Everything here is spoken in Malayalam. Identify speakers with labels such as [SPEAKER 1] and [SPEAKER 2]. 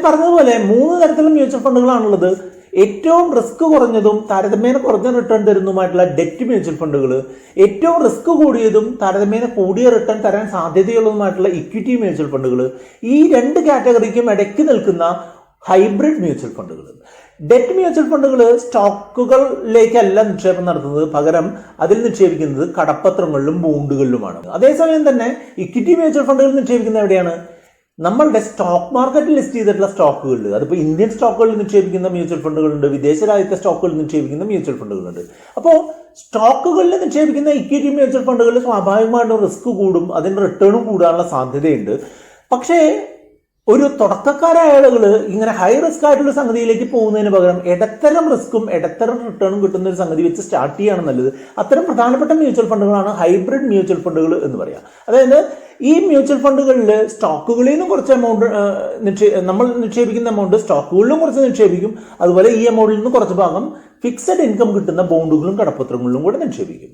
[SPEAKER 1] പറഞ്ഞതുപോലെ 3 തരത്തിലുള്ള മ്യൂച്വൽ ഫണ്ടുകളാണുള്ളത്. ഏറ്റവും റിസ്ക് കുറഞ്ഞതും താരതമ്യേന കുറഞ്ഞ റിട്ടേൺ തരുന്നതുമായിട്ടുള്ള ഡെറ്റ് മ്യൂച്വൽ ഫണ്ടുകൾ, ഏറ്റവും റിസ്ക് കൂടിയതും താരതമ്യേന കൂടിയ റിട്ടേൺ തരാൻ സാധ്യതയുള്ളതുമായിട്ടുള്ള ഇക്വിറ്റി മ്യൂച്വൽ ഫണ്ടുകൾ, ഈ 2 കാറ്റഗറിക്കും ഇടയ്ക്ക് നിൽക്കുന്ന ഹൈബ്രിഡ് മ്യൂച്വൽ ഫണ്ടുകൾ. ഡെറ്റ് മ്യൂച്വൽ ഫണ്ടുകൾ സ്റ്റോക്കുകളിലേക്കല്ല നിക്ഷേപം നടത്തുന്നത്, പകരം അതിൽ നിക്ഷേപിക്കുന്നത് കടപ്പത്രങ്ങളിലും ബോണ്ടുകളിലുമാണ്. അതേസമയം തന്നെ ഇക്വിറ്റി മ്യൂച്വൽ ഫണ്ടുകൾ നിക്ഷേപിക്കുന്നത് എവിടെയാണ്? നമ്മളുടെ സ്റ്റോക്ക് മാർക്കറ്റിൽ ലിസ്റ്റ് ചെയ്തിട്ടുള്ള സ്റ്റോക്കുകളിൽ. അതിപ്പോൾ ഇന്ത്യൻ സ്റ്റോക്കുകളിൽ നിക്ഷേപിക്കുന്ന മ്യൂച്വൽ ഫണ്ടുകളുണ്ട്, വിദേശ രാജ്യത്തെ സ്റ്റോക്കുകളിൽ നിക്ഷേപിക്കുന്ന മ്യൂച്വൽ ഫണ്ടുകളുണ്ട്. അപ്പോൾ സ്റ്റോക്കുകളിൽ നിക്ഷേപിക്കുന്ന ഇക്വിറ്റി മ്യൂച്വൽ ഫണ്ടുകളിൽ സ്വാഭാവികമായിട്ടും റിസ്ക് കൂടും, അതിന് റിട്ടേണും കൂടാനുള്ള സാധ്യതയുണ്ട്. പക്ഷേ ഒരു തുടക്കക്കാരായ ആളുകൾ ഇങ്ങനെ ഹൈ റിസ്ക് ആയിട്ടുള്ള സംഗതിയിലേക്ക് പോകുന്നതിന് പകരം ഇടത്തരം റിസ്ക്കും ഇടത്തരം റിട്ടേണും കിട്ടുന്ന ഒരു സംഗതി വെച്ച് സ്റ്റാർട്ട് ചെയ്യാണ് നല്ലത്. അത്തരം പ്രധാനപ്പെട്ട മ്യൂച്വൽ ഫണ്ടുകളാണ് ഹൈബ്രിഡ് മ്യൂച്വൽ ഫണ്ടുകൾ എന്ന് പറയാം. അതായത് ഈ മ്യൂച്വൽ ഫണ്ടുകളിൽ സ്റ്റോക്കുകളിൽ നിന്നും കുറച്ച് എമൗണ്ട് നമ്മൾ നിക്ഷേപിക്കുന്ന എമൗണ്ട് സ്റ്റോക്കുകളിലും കുറച്ച് നിക്ഷേപിക്കും, അതുപോലെ ഈ എമൗണ്ടിൽ നിന്ന് കുറച്ച് ഭാഗം ഫിക്സഡ് ഇൻകം കിട്ടുന്ന ബോണ്ടുകളും കടപ്പത്രങ്ങളിലും കൂടെ നിക്ഷേപിക്കും.